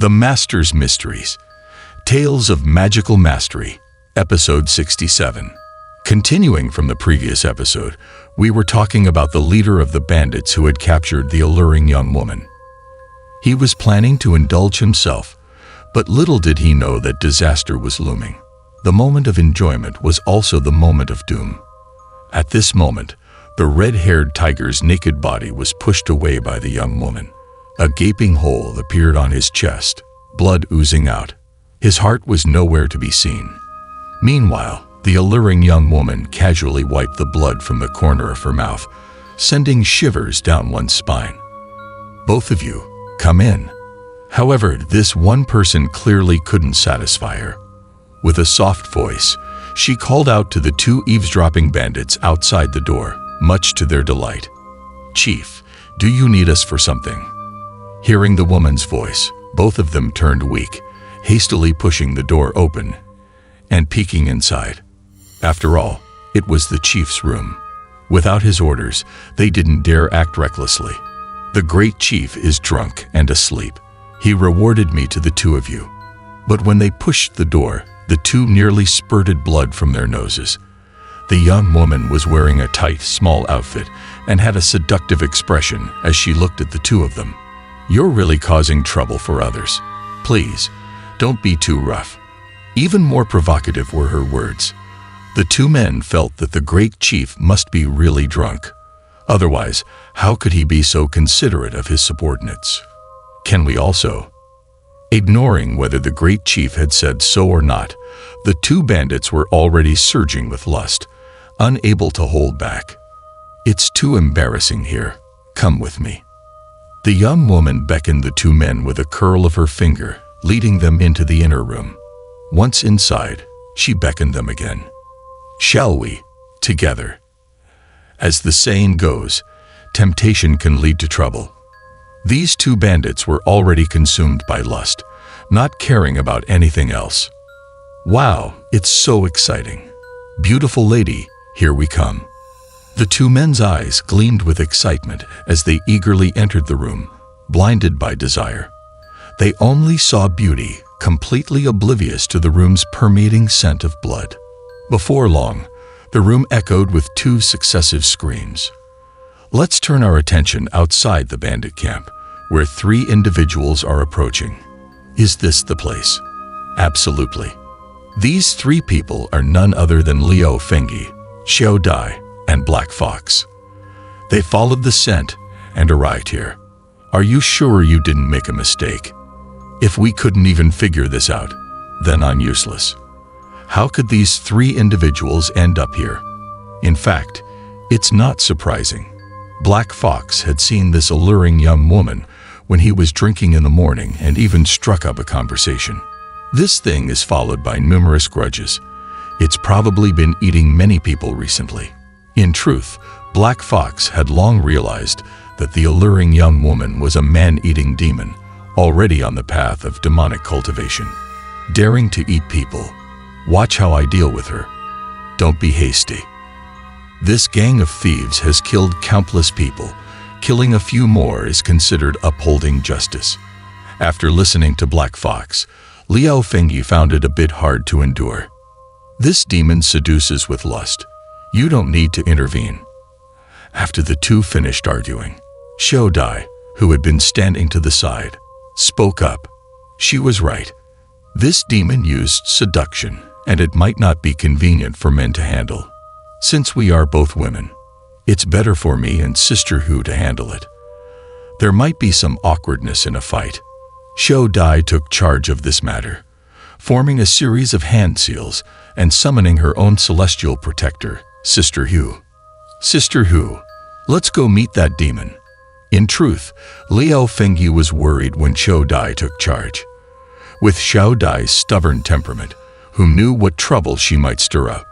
The Master's Mysteries. Tales of Magical Mastery, Episode 67. Continuing from the previous episode, we were talking about the leader of the bandits who had captured the alluring young woman. He was planning to indulge himself, but little did he know that disaster was looming. The moment of enjoyment was also the moment of doom. At this moment, the red-haired tiger's naked body was pushed away by the young woman. A gaping hole appeared on his chest, blood oozing out. His heart was nowhere to be seen. Meanwhile, the alluring young woman casually wiped the blood from the corner of her mouth, sending shivers down one's spine. "Both of you, come in." However, this one person clearly couldn't satisfy her. With a soft voice, she called out to the two eavesdropping bandits outside the door, much to their delight. "Chief, do you need us for something?" Hearing the woman's voice, both of them turned weak, hastily pushing the door open and peeking inside. After all, it was the chief's room. Without his orders, they didn't dare act recklessly. "The great chief is drunk and asleep. He rewarded me to the two of you." But when they pushed the door, the two nearly spurted blood from their noses. The young woman was wearing a tight, small outfit and had a seductive expression as she looked at the two of them. "You're really causing trouble for others. Please, don't be too rough." Even more provocative were her words. The two men felt that the great chief must be really drunk. Otherwise, how could he be so considerate of his subordinates? "Can we also?" Ignoring whether the great chief had said so or not, the two bandits were already surging with lust, unable to hold back. "It's too embarrassing here. Come with me." The young woman beckoned the two men with a curl of her finger, leading them into the inner room. Once inside, she beckoned them again. "Shall we? Together." As the saying goes, temptation can lead to trouble. These two bandits were already consumed by lust, not caring about anything else. "Wow, it's so exciting. Beautiful lady, here we come." The two men's eyes gleamed with excitement as they eagerly entered the room, blinded by desire. They only saw beauty, completely oblivious to the room's permeating scent of blood. Before long, the room echoed with two successive screams. Let's turn our attention outside the bandit camp, where three individuals are approaching. Is this the place? Absolutely. These three people are none other than Liu Fengyi, Xiao Dai, and Black Fox. They followed the scent and arrived here. Are you sure you didn't make a mistake? If we couldn't even figure this out, then I'm useless. How could these three individuals end up here? In fact, it's not surprising. Black Fox had seen this alluring young woman when he was drinking in the morning and even struck up a conversation. This thing is followed by numerous grudges. It's probably been eating many people recently. In truth, Black Fox had long realized that the alluring young woman was a man-eating demon, already on the path of demonic cultivation. Daring to eat people. Watch how I deal with her. Don't be hasty. This gang of thieves has killed countless people. Killing a few more is considered upholding justice. After listening to Black Fox, Liu Fengyi found it a bit hard to endure. This demon seduces with lust. You don't need to intervene. After the two finished arguing, Xiao Dai, who had been standing to the side, spoke up. She was right. This demon used seduction, and it might not be convenient for men to handle. Since we are both women, it's better for me and Sister Hu to handle it. There might be some awkwardness in a fight. Xiao Dai took charge of this matter, forming a series of hand seals and summoning her own celestial protector, Sister Hu. Sister Hu, let's go meet that demon. In truth, Liu Fengyi was worried when Xiao Dai took charge. With Xiao Dai's stubborn temperament, who knew what trouble she might stir up,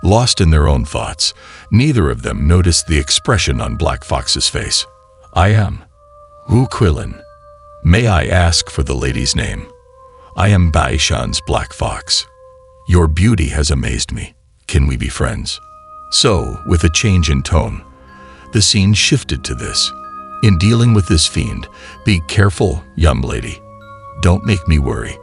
lost in their own thoughts, neither of them noticed the expression on Black Fox's face. "I am Wu Quilin. May I ask for the lady's name?" "I am Baishan's Black Fox. Your beauty has amazed me. Can we be friends?" So, with a change in tone, the scene shifted to this. "In dealing with this fiend, be careful, young lady. Don't make me worry.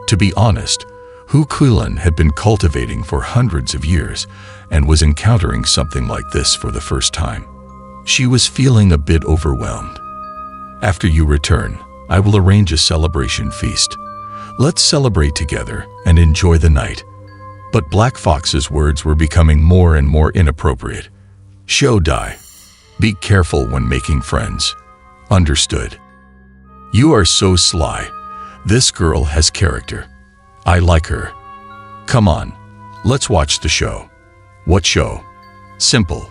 To be honest, Houdini had been cultivating for hundreds of years and was encountering something like this for the first time. She was feeling a bit overwhelmed. After you return, I will arrange a celebration feast. Let's celebrate together and enjoy the night. But Black Fox's words were becoming more and more inappropriate. Shoudai, be careful when making friends. Understood. You are so sly. This girl has character. I like her. Come on, let's watch the show. What show? Simple.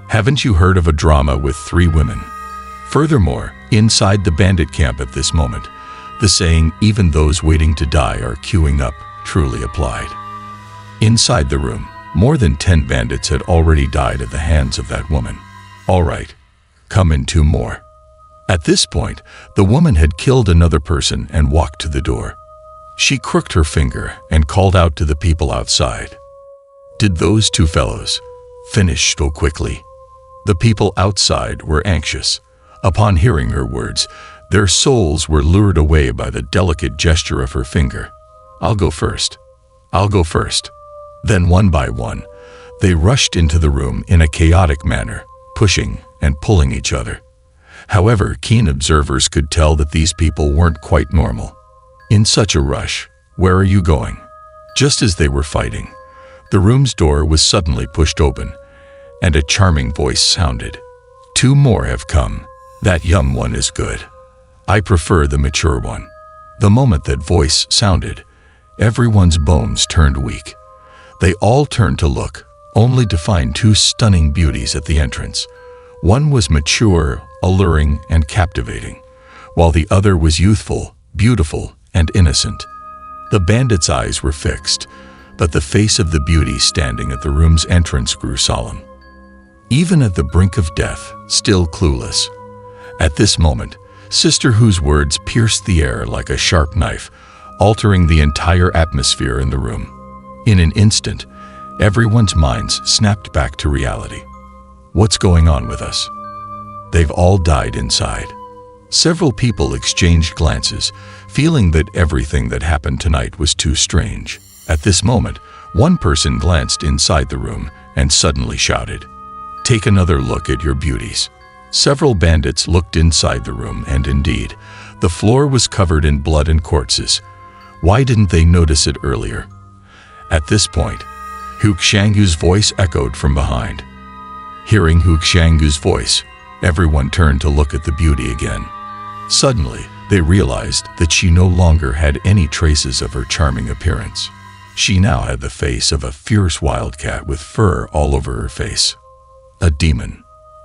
Haven't you heard of a drama with 3 women? Furthermore, inside the bandit camp at this moment, the saying, even those waiting to die are queuing up, truly applied. Inside the room, more than 10 bandits had already died at the hands of that woman. All right, come in 2 more. At this point, the woman had killed another person and walked to the door. She crooked her finger and called out to the people outside. Did those 2 fellows finish so quickly? The people outside were anxious. Upon hearing her words, their souls were lured away by the delicate gesture of her finger. I'll go first. I'll go first. Then one by one, they rushed into the room in a chaotic manner, pushing and pulling each other. However, keen observers could tell that these people weren't quite normal. In such a rush, where are you going? Just as they were fighting, the room's door was suddenly pushed open, and a charming voice sounded. 2 more have come. That young one is good. I prefer the mature one. The moment that voice sounded, everyone's bones turned weak. They all turned to look, only to find 2 stunning beauties at the entrance. One was mature, alluring, and captivating, while the other was youthful, beautiful, and innocent. The bandit's eyes were fixed, but the face of the beauty standing at the room's entrance grew solemn. Even at the brink of death, still clueless. At this moment, Sister Who's words pierced the air like a sharp knife, altering the entire atmosphere in the room. In an instant, everyone's minds snapped back to reality. What's going on with us? They've all died inside. Several people exchanged glances, feeling that everything that happened tonight was too strange. At this moment, one person glanced inside the room and suddenly shouted, "Take another look at your beauties." Several bandits looked inside the room, and indeed, the floor was covered in blood and corpses. Why didn't they notice it earlier? At this point, Hu Xianggu's voice echoed from behind. Hearing Hu Xianggu's voice, everyone turned to look at the beauty again. Suddenly, they realized that she no longer had any traces of her charming appearance. She now had the face of a fierce wildcat with fur all over her face. A demon.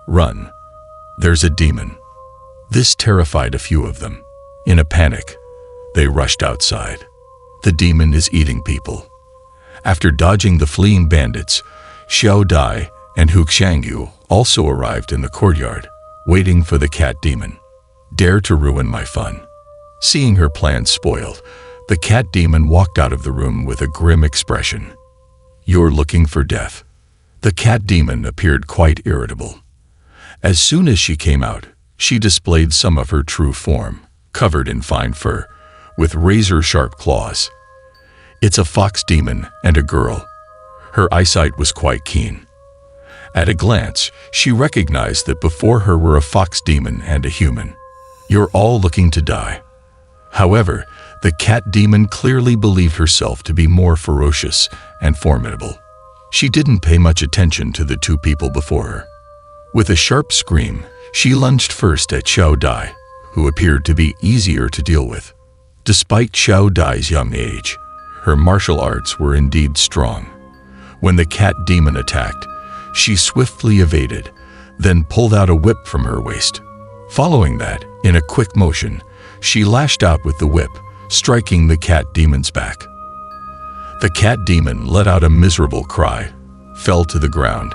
Run. There's a demon. This terrified a few of them. In a panic, they rushed outside. The demon is eating people. After dodging the fleeing bandits, Xiao Dai and Hu Xianggu also arrived in the courtyard, waiting for the cat demon. Dare to ruin my fun. Seeing her plans spoiled, the cat demon walked out of the room with a grim expression. You're looking for death. The cat demon appeared quite irritable. As soon as she came out, she displayed some of her true form, covered in fine fur, with razor-sharp claws. It's a fox demon and a girl. Her eyesight was quite keen. At a glance, she recognized that before her were a fox demon and a human. You're all looking to die. However, the cat demon clearly believed herself to be more ferocious and formidable. She didn't pay much attention to the 2 people before her. With a sharp scream, she lunged first at Xiao Dai, who appeared to be easier to deal with. Despite Xiao Dai's young age, her martial arts were indeed strong. When the cat demon attacked, she swiftly evaded, then pulled out a whip from her waist. Following that, in a quick motion, she lashed out with the whip, striking the cat demon's back. The cat demon let out a miserable cry, fell to the ground,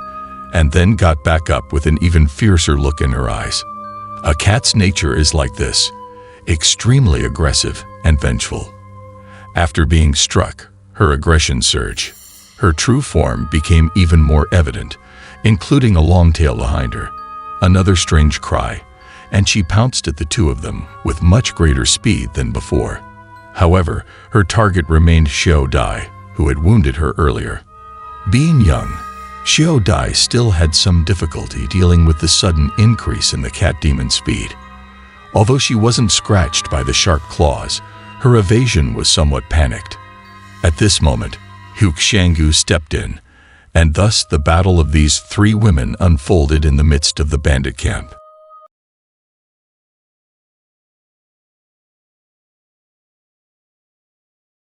and then got back up with an even fiercer look in her eyes. A cat's nature is like this, extremely aggressive and vengeful. After being struck, her aggression surged. Her true form became even more evident, including a long tail behind her. Another strange cry, and she pounced at the 2 of them with much greater speed than before. However, her target remained Xiao Dai, who had wounded her earlier. Being young, Xiao Dai still had some difficulty dealing with the sudden increase in the cat demon's speed. Although she wasn't scratched by the sharp claws, her evasion was somewhat panicked. At this moment, Hu Xianggu stepped in, and thus the battle of these three women unfolded in the midst of the bandit camp.